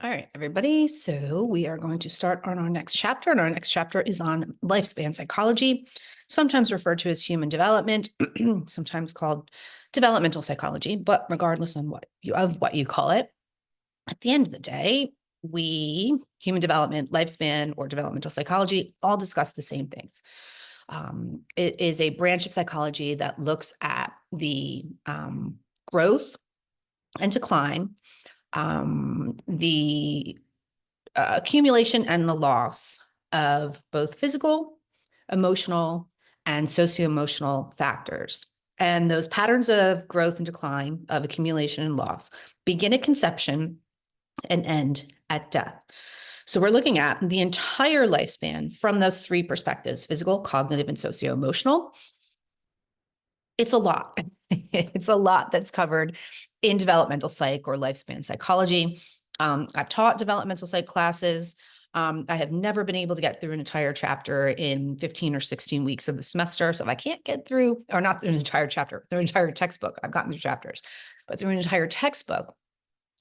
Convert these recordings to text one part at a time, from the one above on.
All right, everybody. So we are going to start on our next chapter, and our next chapter is on lifespan psychology, sometimes referred to as human development, sometimes called developmental psychology, but regardless of what you call it, at the end of the day, human development, lifespan, or developmental psychology, all discuss the same things. It is a branch of psychology that looks at the growth and decline, the accumulation and the loss of both physical, emotional, and socio-emotional factors. And those patterns of growth and decline, of accumulation and loss, begin at conception and end at death. So we're looking at the entire lifespan from those three perspectives: physical, cognitive, and socio-emotional. It's a lot. It's a lot that's covered in developmental psych or lifespan psychology. I've taught developmental psych classes. I have never been able to get through an entire chapter in 15 or 16 weeks of the semester. So if I can't get through, or not through an entire chapter, through an entire textbook, I've gotten through chapters, but through an entire textbook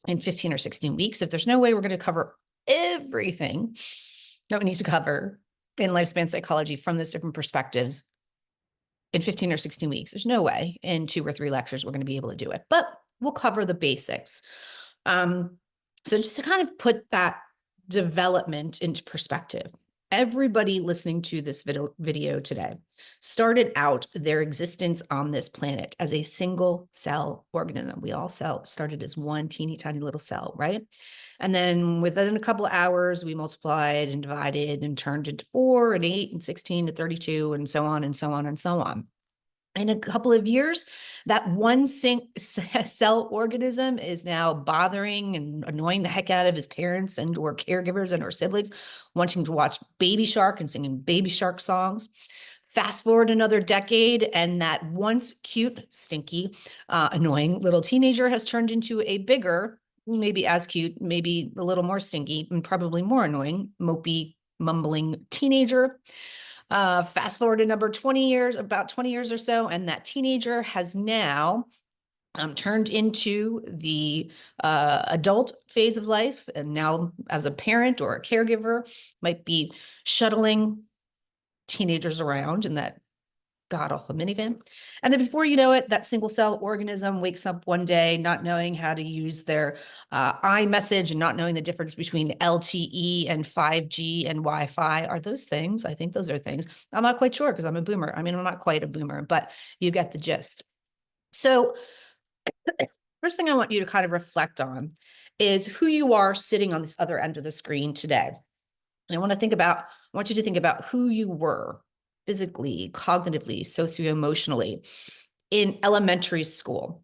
in 15 or 16 weeks, if there's no way we're going to cover everything that we need to cover in lifespan psychology from those different perspectives in 15 or 16 weeks, there's no way in 2 or 3 lectures we're going to be able to do it, but we'll cover the basics. So just to kind of put that development into perspective, everybody listening to this video today started out their existence on this planet as a single cell organism. We all started as one teeny tiny little cell, right? And then within a couple of hours, we multiplied and divided and turned into 4 and 8 and 16 to 32 and so on and so on and so on. In a couple of years, that one cell organism is now bothering and annoying the heck out of his parents and or caregivers and or siblings, wanting to watch Baby Shark and singing Baby Shark songs. Fast forward another decade, and that once cute, stinky, annoying little teenager has turned into a bigger, maybe as cute, maybe a little more stinky, and probably more annoying, mopey, mumbling teenager. Fast forward to number 20 years, about 20 years or so, and that teenager has now turned into the adult phase of life, and now as a parent or a caregiver might be shuttling teenagers around in that god-awful minivan. And then before you know it, that single cell organism wakes up one day not knowing how to use their iMessage and not knowing the difference between LTE and 5G and Wi-Fi. Are those things? I think those are things. I'm not quite sure because I'm a boomer. I mean, I'm not quite a boomer, but you get the gist. So first thing I want you to kind of reflect on is who you are sitting on this other end of the screen today. And I want you to think about who you were physically, cognitively, socio-emotionally in elementary school,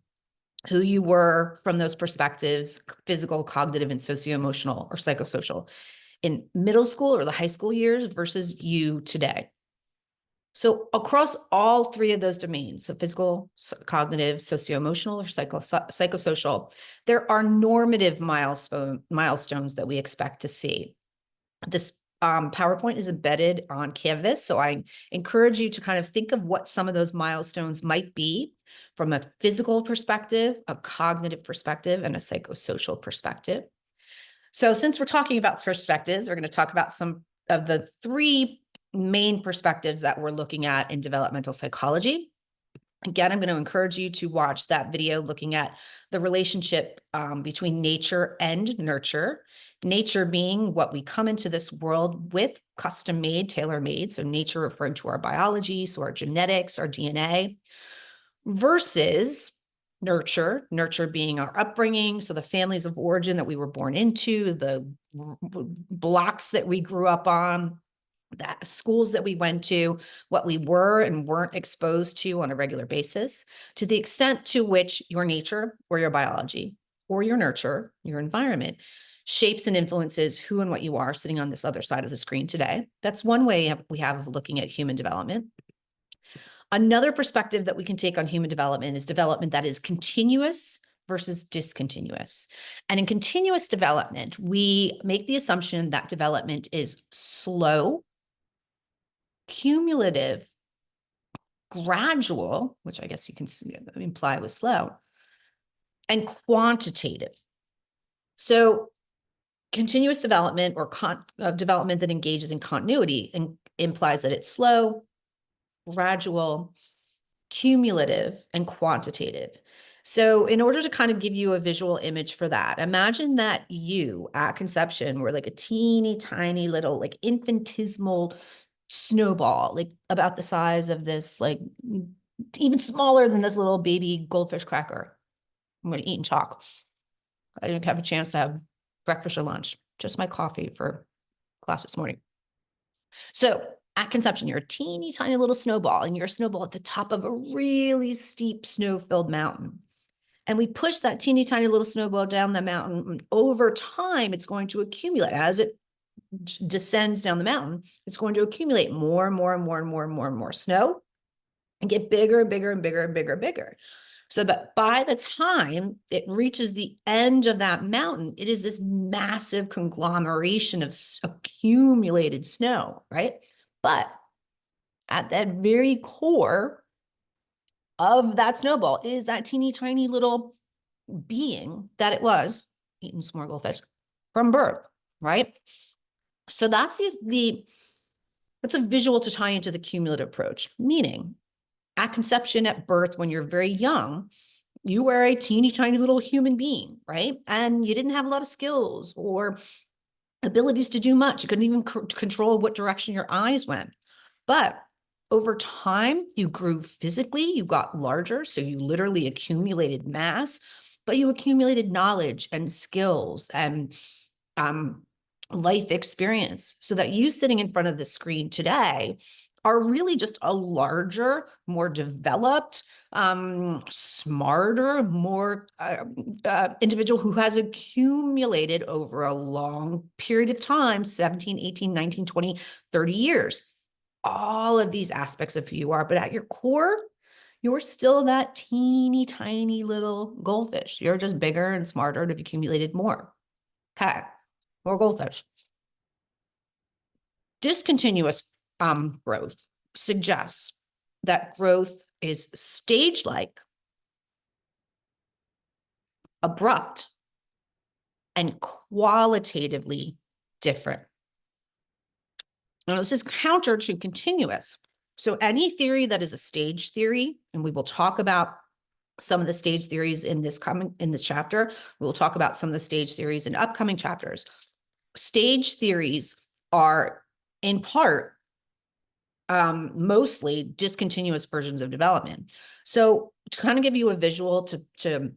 who you were from those perspectives, physical, cognitive, and socio-emotional or psychosocial in middle school or the high school years versus you today. So across all 3 of those domains, so physical, cognitive, socio-emotional, or psychosocial, there are normative milestones that we expect to see. This PowerPoint is embedded on Canvas, so I encourage you to kind of think of what some of those milestones might be from a physical perspective, a cognitive perspective, and a psychosocial perspective. So since we're talking about perspectives, we're going to talk about some of the 3 main perspectives that we're looking at in developmental psychology. Again, I'm going to encourage you to watch that video looking at the relationship between nature and nurture. Nature being what we come into this world with, custom-made, tailor-made. So nature referring to our biology, so our genetics, our DNA, versus nurture being our upbringing. So the families of origin that we were born into, the blocks that we grew up on, that schools that we went to, what we were and weren't exposed to on a regular basis, to the extent to which your nature or your biology or your nurture, your environment, shapes and influences who and what you are sitting on this other side of the screen today. That's one way we have of looking at human development. Another perspective that we can take on human development is development that is continuous versus discontinuous. And in continuous development, we make the assumption that development is slow, cumulative, gradual, which I guess you can imply was slow, and quantitative. So Continuous development or development that engages in continuity and implies that it's slow, gradual, cumulative, and quantitative. So in order to kind of give you a visual image for that, imagine that you at conception were like a teeny tiny little like infinitesimal snowball, like about the size of this, like even smaller than this little baby goldfish cracker. I'm going to eat and talk. I didn't have a chance to have breakfast or lunch, just my coffee for class this morning. So at conception, you're a teeny tiny little snowball, and you're a snowball at the top of a really steep snow-filled mountain. And we push that teeny tiny little snowball down the mountain. And over time, it's going to accumulate as it descends down the mountain. It's going to accumulate more and more and more and more and more and more snow and get bigger and bigger and bigger and bigger and bigger. So that by the time it reaches the end of that mountain, it is this massive conglomeration of accumulated snow, right? But at that very core of that snowball is that teeny tiny little being that it was eating some more goldfish from birth, right? So that's that's a visual to tie into the cumulative approach, meaning at conception, at birth, when you're very young, you were a teeny tiny little human being, right? And you didn't have a lot of skills or abilities to do much. You couldn't even control what direction your eyes went. But over time, you grew physically, you got larger. So you literally accumulated mass, but you accumulated knowledge and skills and life experience so that you sitting in front of the screen today are really just a larger, more developed, smarter, more individual who has accumulated over a long period of time, 17, 18, 19, 20, 30 years. All of these aspects of who you are, but at your core, you're still that teeny tiny little goldfish. You're just bigger and smarter and have accumulated more. Okay, more goldfish. Discontinuous growth suggests that growth is stage-like, abrupt, and qualitatively different. Now, this is counter to continuous. So any theory that is a stage theory, and we will talk about some of the stage theories in this chapter, we will talk about some of the stage theories in upcoming chapters. Stage theories are in part mostly discontinuous versions of development. So to kind of give you a visual to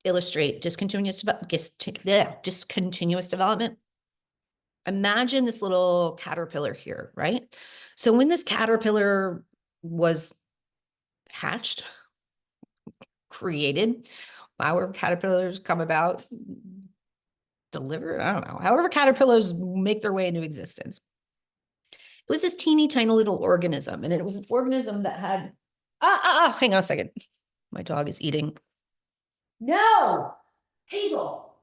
illustrate discontinuous development, imagine this little caterpillar here, right? So when this caterpillar was hatched, created, however caterpillars come about, delivered, I don't know, however caterpillars make their way into existence. It was this teeny tiny little organism, and it was an organism that had, hang on a second. My dog is eating. No, Hazel.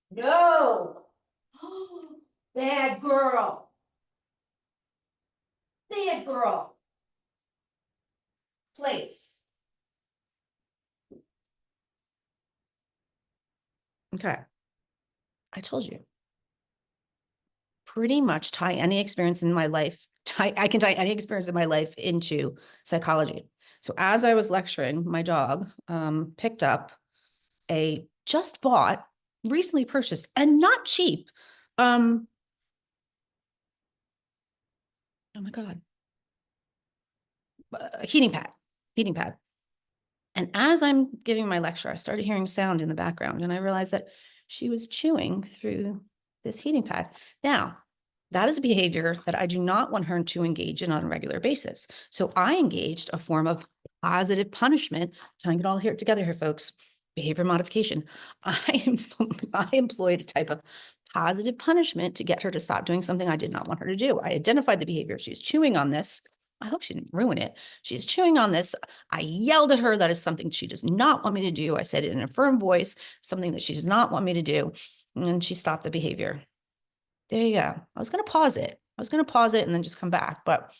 No. Bad girl. Bad girl. Place. Okay. I told you. Pretty much tie any experience in my life, I can tie any experience in my life into psychology. So as I was lecturing, my dog picked up a just bought, recently purchased, and not cheap. Oh my God. Heating pad. And as I'm giving my lecture, I started hearing sound in the background, and I realized that she was chewing through this heating pad. Now, that is a behavior that I do not want her to engage in on a regular basis. So I engaged a form of positive punishment, tying it all here together here, folks, behavior modification. I employed a type of positive punishment to get her to stop doing something I did not want her to do. I identified the behavior. She's chewing on this. I hope she didn't ruin it. She's chewing on this. I yelled at her. That is something she does not want me to do. I said it in a firm voice, something that she does not want me to do. And she stopped the behavior. There you go. I was going to pause it. And then just come back, but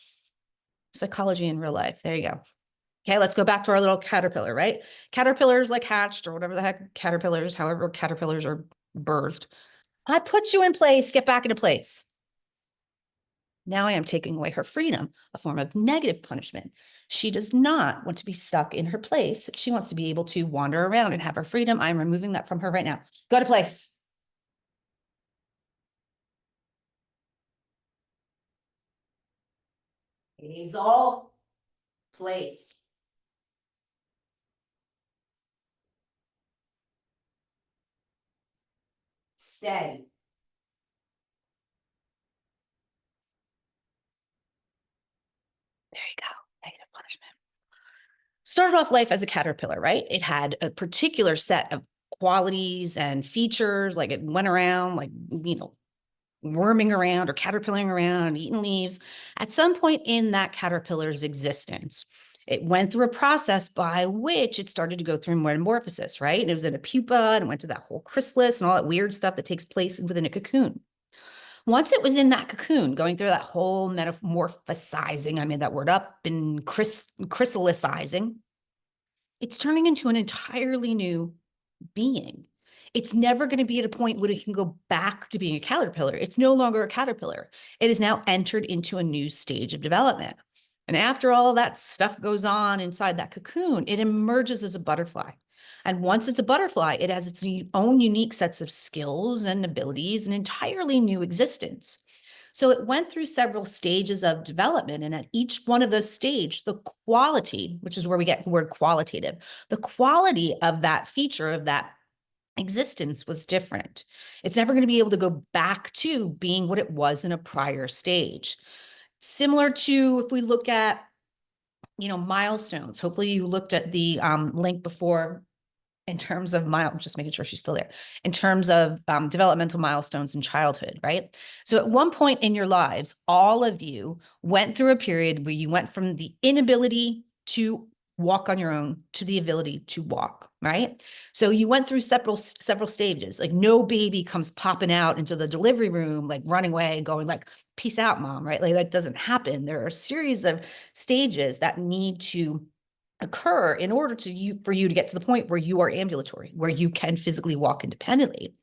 psychology in real life. There you go. Okay, let's go back to our little caterpillar, right? Caterpillars like hatched or whatever the heck caterpillars, however caterpillars are birthed. I put you in place, get back into place. Now I am taking away her freedom, a form of negative punishment. She does not want to be stuck in her place. She wants to be able to wander around and have her freedom. I'm removing that from her right now. Go to place. Hazel, place. Stay. There you go. Negative punishment. Started off life as a caterpillar, right? It had a particular set of qualities and features, like it went around, like, worming around or caterpillaring around, eating leaves. At some point in that caterpillar's existence, it went through a process by which it started to go through metamorphosis, right? And it was in a pupa and went through that whole chrysalis and all that weird stuff that takes place within a cocoon. Once it was in that cocoon, going through that whole metamorphosizing, I made that word up, and chrysalicizing, it's turning into an entirely new being. It's never going to be at a point where it can go back to being a caterpillar. It's no longer a caterpillar. It has now entered into a new stage of development. And after all that stuff goes on inside that cocoon, it emerges as a butterfly. And once it's a butterfly, it has its own unique sets of skills and abilities, an entirely new existence. So it went through several stages of development. And at each one of those stages, the quality, which is where we get the word qualitative, the quality of that feature, of that existence was different. It's never going to be able to go back to being what it was in a prior stage. Similar to if we look at, milestones. Hopefully you looked at the link before in terms of just making sure she's still there, in terms of developmental milestones in childhood, right? So at one point in your lives, all of you went through a period where you went from the inability to walk on your own to the ability to walk, right? So you went through several stages. Like no baby comes popping out into the delivery room, like running away, going like, peace out, mom, right? Like that doesn't happen. There are a series of stages that need to occur in order for you to get to the point where you are ambulatory, where you can physically walk independently.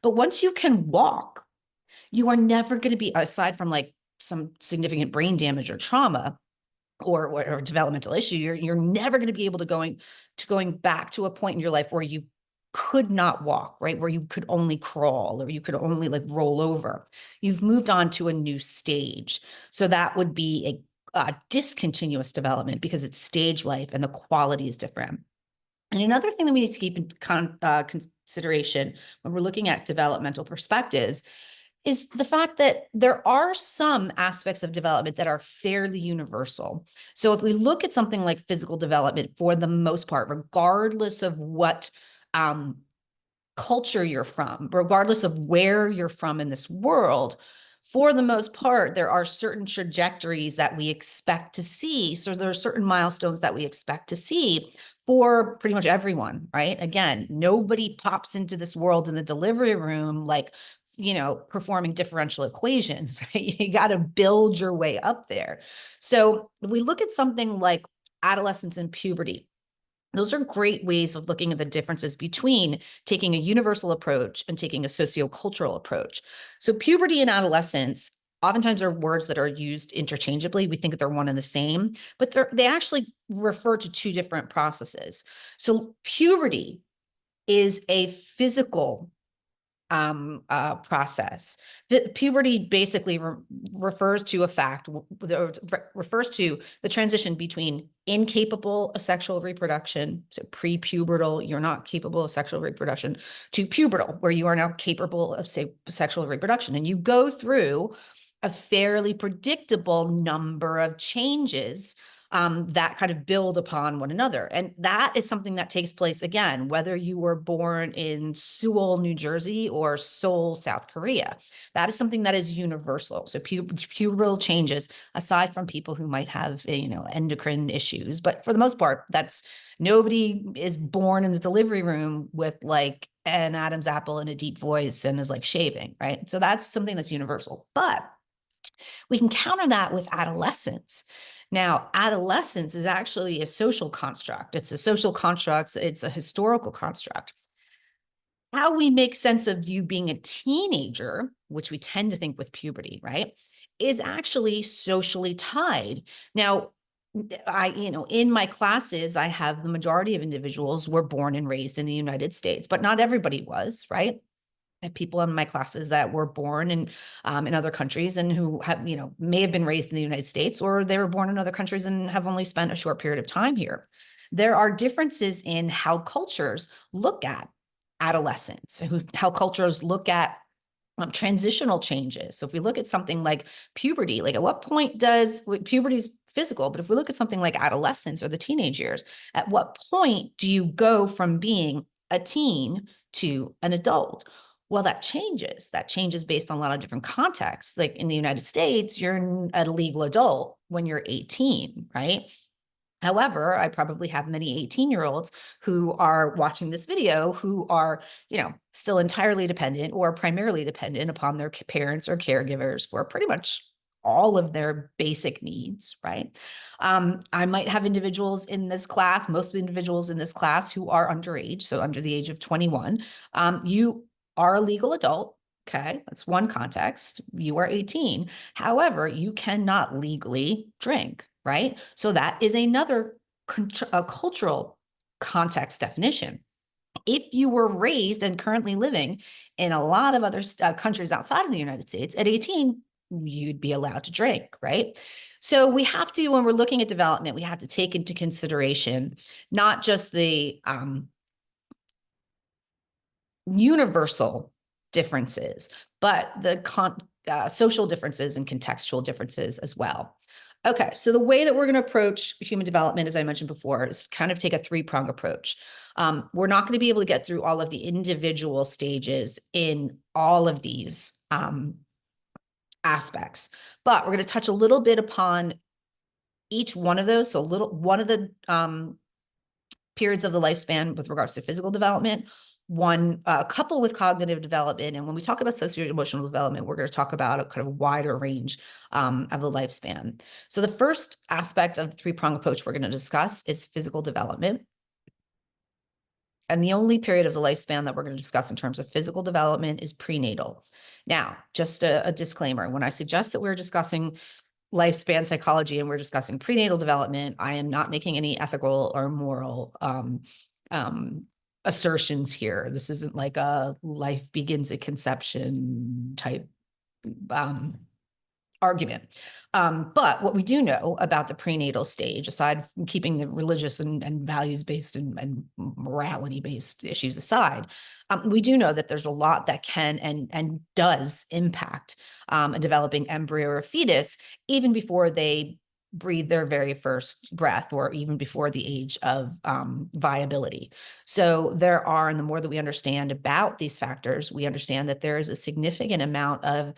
But once you can walk, you are never going to be, aside from like some significant brain damage or trauma or developmental issue, you're never going to be able to going back to a point in your life where you could not walk, right? Where you could only crawl or you could only like roll over. You've moved on to a new stage. So that would be a discontinuous development because it's stage life and the quality is different. And another thing that we need to keep in consideration when we're looking at developmental perspectives is the fact that there are some aspects of development that are fairly universal. So if we look at something like physical development, for the most part, regardless of what culture you're from, regardless of where you're from in this world, for the most part, there are certain trajectories that we expect to see. So there are certain milestones that we expect to see for pretty much everyone, right? Again, nobody pops into this world in the delivery room like, performing differential equations, right? You got to build your way up there. So we look at something like adolescence and puberty. Those are great ways of looking at the differences between taking a universal approach and taking a sociocultural approach. So puberty and adolescence oftentimes are words that are used interchangeably. We think that they're one and the same, but they actually refer to two different processes. So puberty is a physical process. The puberty basically refers to a fact, refers to the transition between incapable of sexual reproduction, so pre-pubertal, you're not capable of sexual reproduction, to pubertal, where you are now capable of, say, sexual reproduction. And you go through a fairly predictable number of changes that kind of build upon one another. And that is something that takes place, again, whether you were born in Sewell, New Jersey or Seoul, South Korea. That is something that is universal. So pubertal changes, aside from people who might have, endocrine issues. But for the most part, nobody is born in the delivery room with like an Adam's apple and a deep voice and is like shaving, right? So that's something that's universal. But we can counter that with adolescence. Now, adolescence is actually a social construct. It's a social construct. It's a historical construct. How we make sense of you being a teenager, which we tend to think with puberty, right, is actually socially tied. Now, in my classes, I have the majority of individuals were born and raised in the United States, but not everybody was, right? I have people in my classes that were born in other countries and who have, may have been raised in the United States, or they were born in other countries and have only spent a short period of time here. There are differences in how cultures look at adolescence, how cultures look at transitional changes. So if we look at something like puberty, like at what point does puberty's physical, but if we look at something like adolescence or the teenage years, at what point do you go from being a teen to an adult? Well, that changes. That changes based on a lot of different contexts. Like in the United States, you're a legal adult when you're 18, right? However, I probably have many 18-year-olds who are watching this video who are, still entirely dependent or primarily dependent upon their parents or caregivers for pretty much all of their basic needs, right? I might have individuals in this class, most of the individuals in this class who are underage, so under the age of 21. You are a legal adult. Okay, that's one context. You are 18. However, you cannot legally drink, right? So that is another cultural context definition. If you were raised and currently living in a lot of other countries outside of the United States, at 18, you'd be allowed to drink, right? So we have to, when we're looking at development, we have to take into consideration not just the universal differences, but the social differences and contextual differences as well. Okay, so the way that we're going to approach human development, as I mentioned before, is kind of take a three-pronged approach. We're not going to be able to get through all of the individual stages in all of these aspects, but we're going to touch a little bit upon each one of those. So one of the periods of the lifespan with regards to physical development, a couple with cognitive development. And when we talk about socio-emotional development, we're going to talk about a kind of wider range of the lifespan. So the first aspect of the three-pronged approach we're going to discuss is physical development. And the only period of the lifespan that we're going to discuss in terms of physical development is prenatal. Now, just a disclaimer, when I suggest that we're discussing lifespan psychology and we're discussing prenatal development, I am not making any ethical or moral assertions here. This isn't like a life begins at conception type argument. But what we do know about the prenatal stage, aside from keeping the religious and values-based and morality-based issues aside, we do know that there's a lot that can and does impact a developing embryo or fetus even before they breathe their very first breath or even before the age of viability. So there are, and the more that we understand about these factors, we understand that there is a significant amount of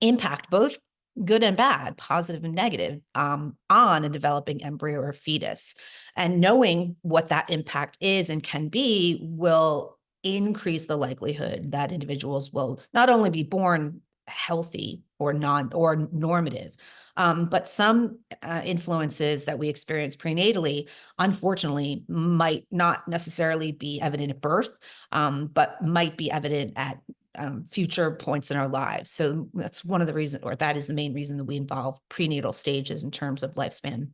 impact, both good and bad, positive and negative, on a developing embryo or fetus. And knowing what that impact is and can be will increase the likelihood that individuals will not only be born healthy or normative, but some influences that we experience prenatally, unfortunately, might not necessarily be evident at birth, but might be evident at future points in our lives. So that's one of the reasons, or that is the main reason that we involve prenatal stages in terms of lifespan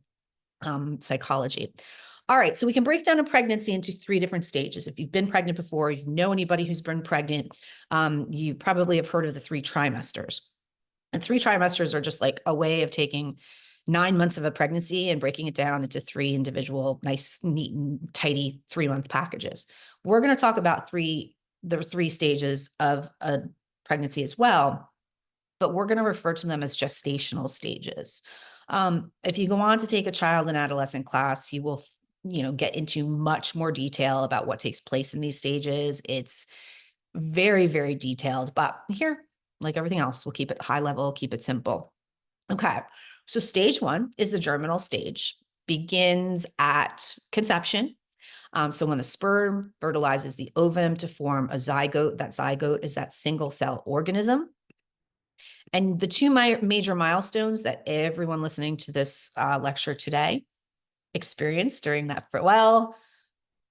psychology. All right, so we can break down a pregnancy into three different stages. If you've been pregnant before, you know anybody who's been pregnant, you probably have heard of the 3 trimesters. And 3 trimesters are just like a way of taking 9 months of a pregnancy and breaking it down into 3 individual, nice, neat, and tidy 3-month packages. We're going to talk about the 3 stages of a pregnancy as well, but we're going to refer to them as gestational stages. If you go on to take a child and adolescent class, you will, get into much more detail about what takes place in these stages. It's very, very detailed, but here, like everything else, we'll keep it high level, keep it simple. Okay, so stage 1 is the germinal stage, begins at conception. So when the sperm fertilizes the ovum to form a zygote, that zygote is that single cell organism. And the two major milestones that everyone listening to this lecture today experienced during that, well,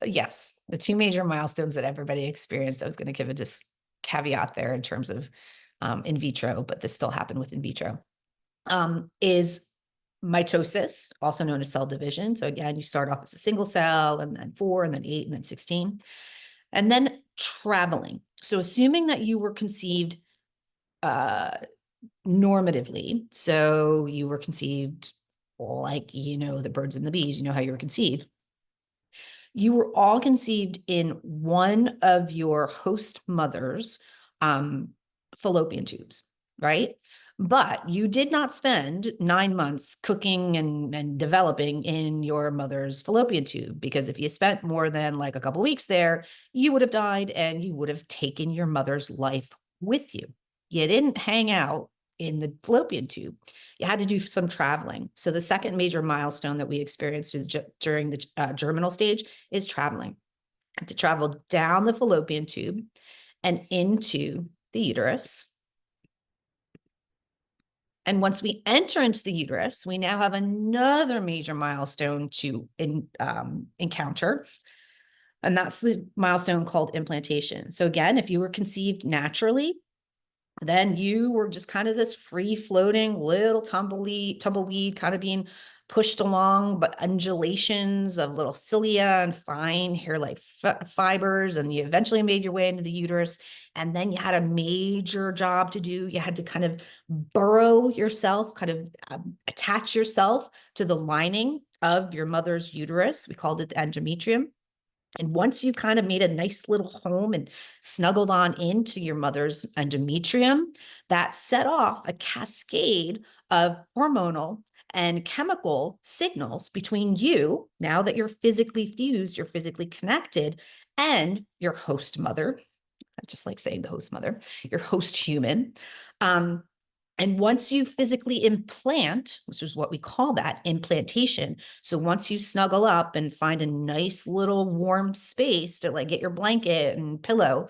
yes, the two major milestones that everybody experienced, I was going to give a just caveat there in terms of in vitro, but this still happened with in vitro, is mitosis, also known as cell division. So again, you start off as a single cell, and then 4, and then 8, and then 16. And then traveling. So assuming that you were conceived normatively, so you were conceived like, the birds and the bees, how you were conceived. You were all conceived in one of your host mother's fallopian tubes, right? But you did not spend 9 months cooking and developing in your mother's fallopian tube, because if you spent more than like a couple weeks there, you would have died and you would have taken your mother's life with you. You didn't hang out in the fallopian tube. You had to do some traveling. So the second major milestone that we experienced during the germinal stage is traveling. To travel down the fallopian tube and into the uterus. And once we enter into the uterus, we now have another major milestone to encounter. And that's the milestone called implantation. So again, if you were conceived naturally, then you were just kind of this free floating little tumbleweed kind of being pushed along, but undulations of little cilia and fine hair-like fibers. And you eventually made your way into the uterus. And then you had a major job to do. You had to kind of burrow yourself, kind of attach yourself to the lining of your mother's uterus. We called it the endometrium. And once you kind of made a nice little home and snuggled on into your mother's endometrium, that set off a cascade of hormonal and chemical signals between you, now that you're physically fused, you're physically connected, and your host mother. I just like saying the host mother, your host human. And once you physically implant, which is what we call that, implantation. So once you snuggle up and find a nice little warm space to like get your blanket and pillow,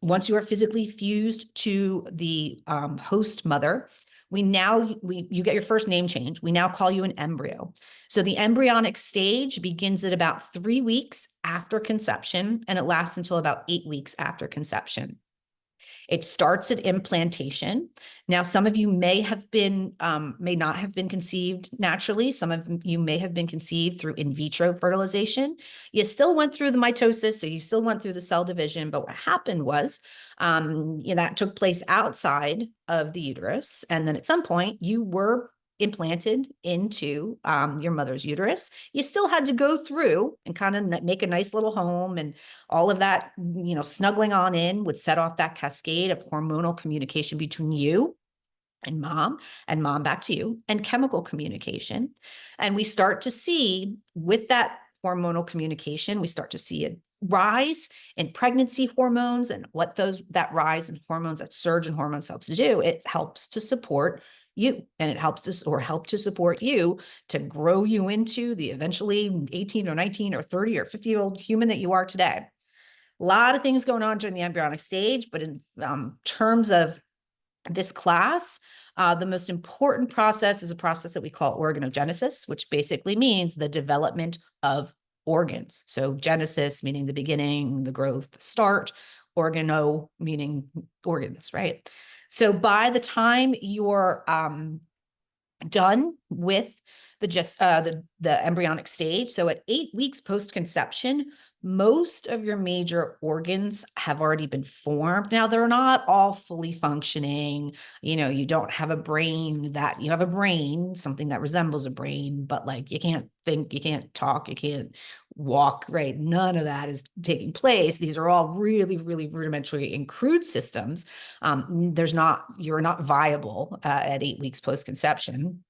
once you are physically fused to the host mother, you get your first name change. We now call you an embryo. So the embryonic stage begins at about 3 weeks after conception, and it lasts until about 8 weeks after conception. It starts at implantation. Now, some of you may not have been conceived naturally. Some of you may have been conceived through in vitro fertilization. You still went through the mitosis, so you still went through the cell division. But what happened was that took place outside of the uterus. And then at some point, you were implanted into your mother's uterus. You still had to go through and kind of make a nice little home, and all of that, snuggling on in would set off that cascade of hormonal communication between you and mom back to you, and chemical communication. And we start to see with that hormonal communication, we start to see a rise in pregnancy hormones, and what that rise in hormones, that surge in hormones helps to do. It helps to support you, and it help to support you to grow you into the eventually 18 or 19 or 30 or 50-year-old human that you are today. A lot of things going on during the embryonic stage, but in terms of this class, the most important process is a process that we call organogenesis, which basically means the development of organs. So genesis meaning the beginning, the growth, the start, organo meaning organs, right? So by the time you're done with the embryonic stage, so at 8 weeks post-conception, most of your major organs have already been formed. Now, they're not all fully functioning. You don't have a brain you have a brain, something that resembles a brain, but like you can't think, you can't talk, you can't walk, right? None of that is taking place. These are all really, really rudimentary and crude systems. You're not viable at 8 weeks post-conception.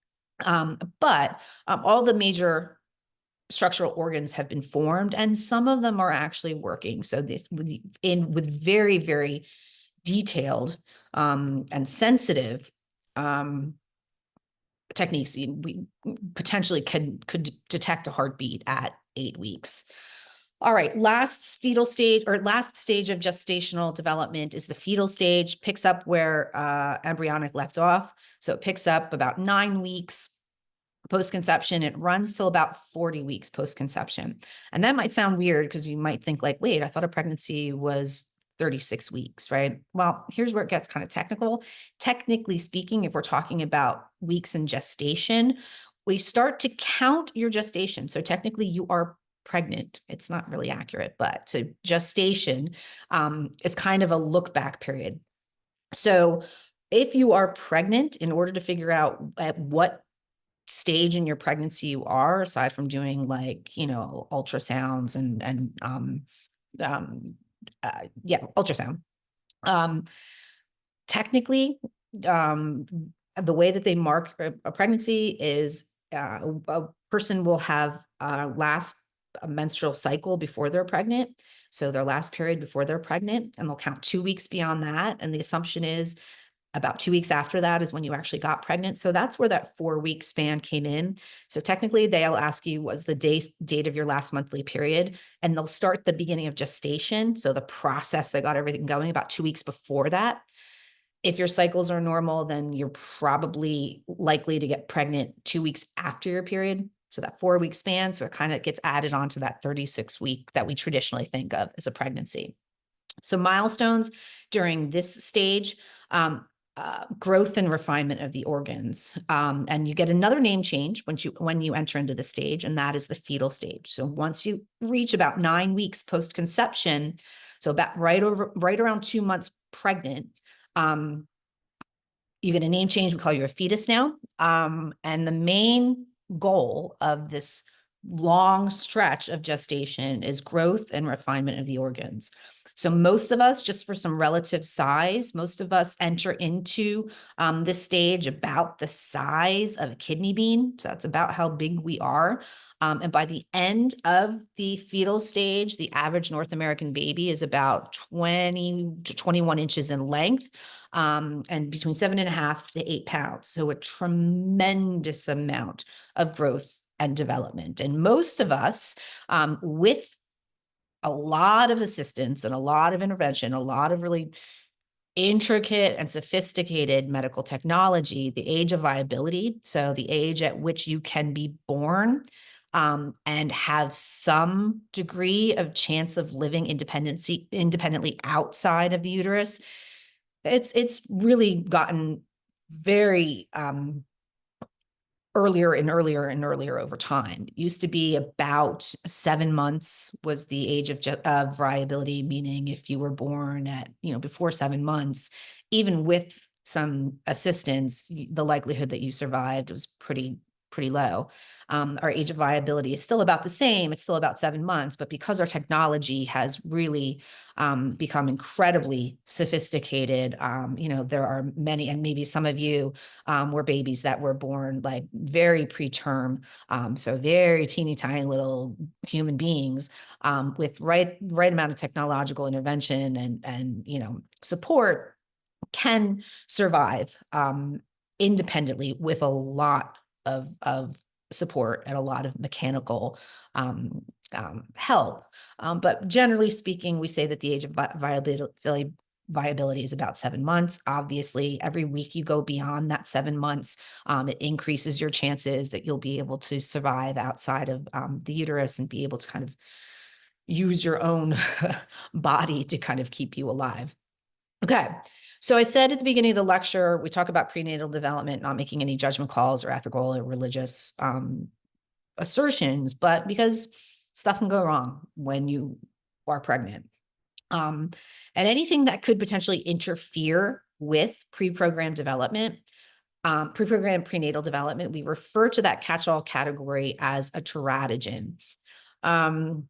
But all the major structural organs have been formed, and some of them are actually working. So with very, very detailed and sensitive techniques, we potentially could detect a heartbeat at 8 weeks. All right, last fetal stage or last stage of gestational development is the fetal stage, picks up where embryonic left off. So it picks up about 9 weeks post-conception. It runs till about 40 weeks post-conception. And that might sound weird because you might think like, wait, I thought a pregnancy was 36 weeks, right? Well, here's where it gets kind of technical. Technically speaking, if we're talking about weeks in gestation, we start to count your gestation. So technically you are pregnant. It's not really accurate, but so gestation is kind of a look back period. So if you are pregnant, in order to figure out at what stage in your pregnancy you are, aside from doing like, ultrasounds um, yeah, ultrasound. Um, Technically, um, the way that they mark a pregnancy is a person will have last a menstrual cycle before they're pregnant. So their last period before they're pregnant, and they'll count 2 weeks beyond that. And the assumption is about 2 weeks after that is when you actually got pregnant. So that's where that 4 week span came in. So technically they'll ask you what's the date of your last monthly period, and they'll start the beginning of gestation. So the process that got everything going about 2 weeks before that. If your cycles are normal, then you're probably likely to get pregnant 2 weeks after your period. So that 4 week span. So it kind of gets added onto that 36 week that we traditionally think of as a pregnancy. So milestones during this stage, growth and refinement of the organs. And you get another name change when you enter into the stage, and that is the fetal stage. So once you reach about 9 weeks post-conception, so about right around 2 months pregnant, you get a name change. We call you a fetus now. And the main goal of this long stretch of gestation is growth and refinement of the organs. So most of us, just for some relative size, most of us enter into this stage about the size of a kidney bean. So that's about how big we are. And by the end of the fetal stage, the average North American baby is about 20 to 21 inches in length, and between 7.5 to 8 pounds. So a tremendous amount of growth and development. And most of us, with a lot of assistance and a lot of intervention, a lot of really intricate and sophisticated medical technology, the age of viability, so the age at which you can be born and have some degree of chance of living independently outside of the uterus, it's really gotten very earlier and earlier and earlier over time. It used to be about 7 months was the age of viability, meaning if you were born at, before 7 months, even with some assistance, the likelihood that you survived was pretty low. Our age of viability is still about the same. It's still about 7 months, but because our technology has really become incredibly sophisticated, there are many, and maybe some of you were babies that were born like very preterm, so very teeny tiny little human beings with right amount of technological intervention and support can survive independently with a lot of support and a lot of mechanical help. But generally speaking, we say that the age of viability is about 7 months. Obviously, every week you go beyond that 7 months, it increases your chances that you'll be able to survive outside of the uterus and be able to kind of use your own body to kind of keep you alive. Okay. So I said at the beginning of the lecture, we talk about prenatal development, not making any judgment calls or ethical or religious assertions, but because stuff can go wrong when you are pregnant. And anything that could potentially interfere with pre-programmed development, pre-programmed prenatal development, we refer to that catch-all category as a teratogen. I'm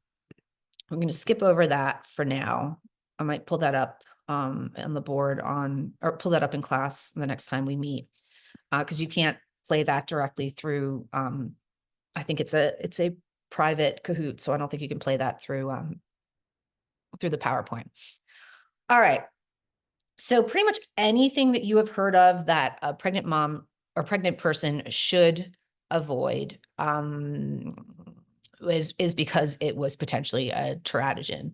going to skip over that for now. I might pull that up on the board or pull that up in class the next time we meet, because you can't play that directly through. I think it's a private Kahoot, so I don't think you can play that through the PowerPoint. All right. So pretty much anything that you have heard of that a pregnant mom or pregnant person should avoid. is because it was potentially a teratogen.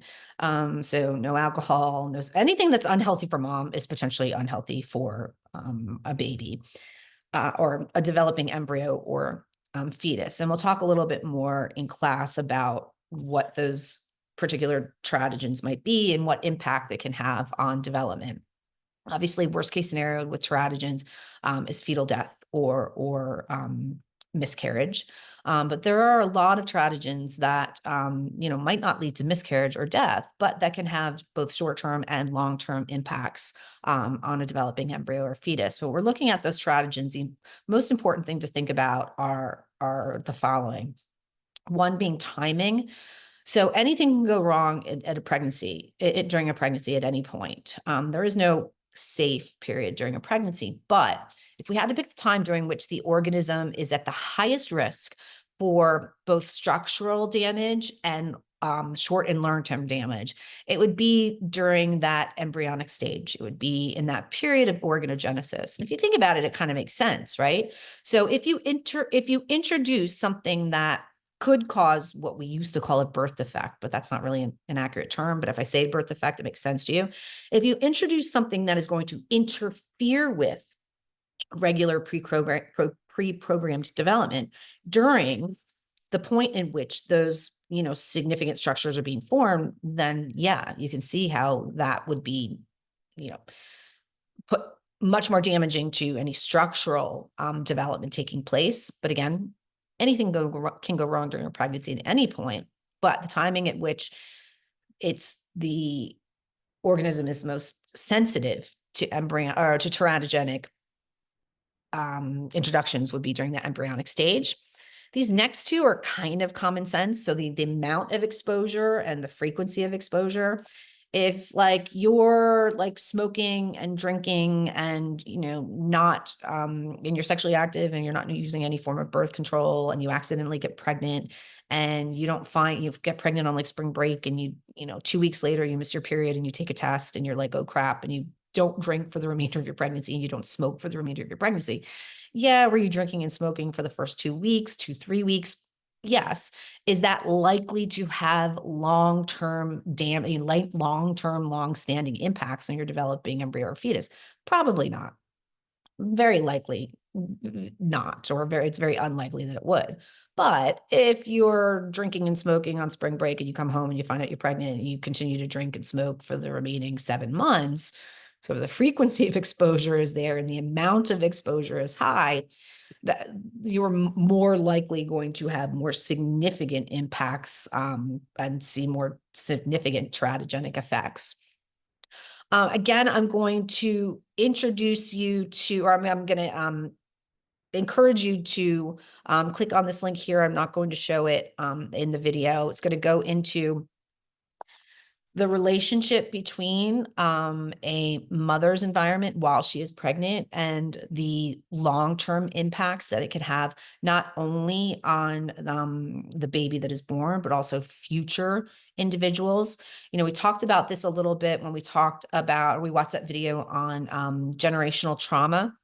So no alcohol, no anything that's unhealthy for mom is potentially unhealthy for a baby or a developing embryo or fetus. And we'll talk a little bit more in class about what those particular teratogens might be and what impact they can have on development. Obviously, worst case scenario with teratogens is fetal death or miscarriage. But there are a lot of teratogens that might not lead to miscarriage or death, but that can have both short-term and long-term impacts on a developing embryo or fetus. But we're looking at those teratogens. The most important thing to think about are the following. One being timing. So anything can go wrong at a pregnancy, during a pregnancy at any point. There is no safe period during a pregnancy, but if we had to pick the time during which the organism is at the highest risk for both structural damage and short and long-term damage, it would be during that embryonic stage. It would be in that period of organogenesis. And if you think about it, it kind of makes sense, right? So if you introduce something that could cause what we used to call a birth defect, but that's not really an accurate term. But if I say birth defect, it makes sense to you. If you introduce something that is going to interfere with regular pre-programmed development during the point in which those significant structures are being formed, then yeah, you can see how that would be put much more damaging to any structural development taking place. But again, anything can go wrong during a pregnancy at any point, but the timing at which the organism is most sensitive to embryo or to teratogenic introductions would be during the embryonic stage. These next two are kind of common sense. So the amount of exposure and the frequency of exposure. If like you're like smoking and drinking and not and you're sexually active and you're not using any form of birth control and you accidentally get pregnant and you get pregnant on like spring break and you 2 weeks later you miss your period and you take a test and you're like, oh crap, and you don't drink for the remainder of your pregnancy and you don't smoke for the remainder of your pregnancy. Yeah, were you drinking and smoking for the first 2 weeks, 3 weeks? Yes. Is that likely to have long-term long-standing impacts on your developing embryo or fetus? Probably not. Very likely not, or it's very unlikely that it would. But if you're drinking and smoking on spring break and you come home and you find out you're pregnant and you continue to drink and smoke for the remaining 7 months, so the frequency of exposure is there and the amount of exposure is high, that you're more likely going to have more significant impacts and see more significant teratogenic effects. Again, I'm going to introduce you to, or I'm going to encourage you to click on this link here. I'm not going to show it in the video. It's going to go into the relationship between a mother's environment while she is pregnant and the long-term impacts that it can have, not only on the baby that is born, but also future individuals. We talked about this a little bit when we watched that video on generational trauma.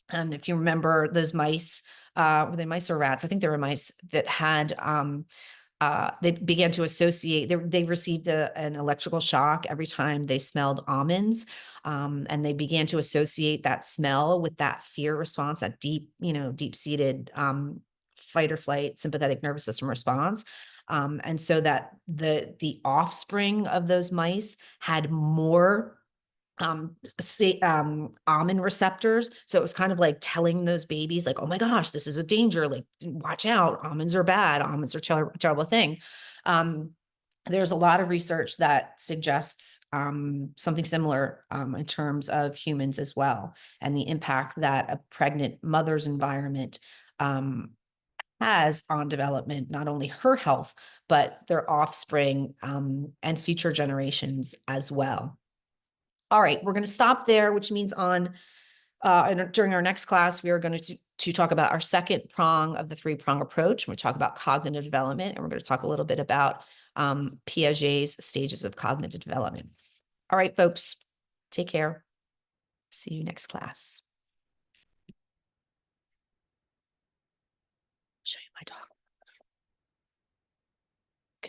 And if you remember those mice, were they mice or rats? I think they were mice that had they began to associate, they received an electrical shock every time they smelled almonds. And they began to associate that smell with that fear response, that deep-seated fight or flight sympathetic nervous system response. And so that the offspring of those mice had more almond receptors. So it was kind of like telling those babies like, oh my gosh, this is a danger. Like, watch out. Almonds are bad. Almonds are terrible thing. There's a lot of research that suggests something similar in terms of humans as well, and the impact that a pregnant mother's environment has on development, not only her health, but their offspring and future generations as well. All right, we're going to stop there, which means during our next class, we are going to talk about our second prong of the three-prong approach. We're going to talk about cognitive development, and we're going to talk a little bit about Piaget's stages of cognitive development. All right, folks, take care. See you next class. Show you my dog.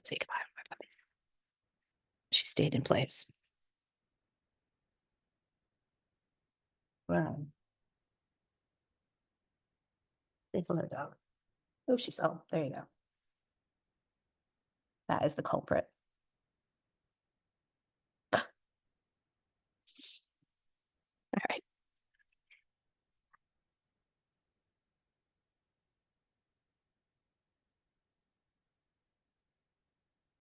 say goodbye to my puppy. She stayed in place. Wow. Say hello, dog. Oh, there you go. That is the culprit.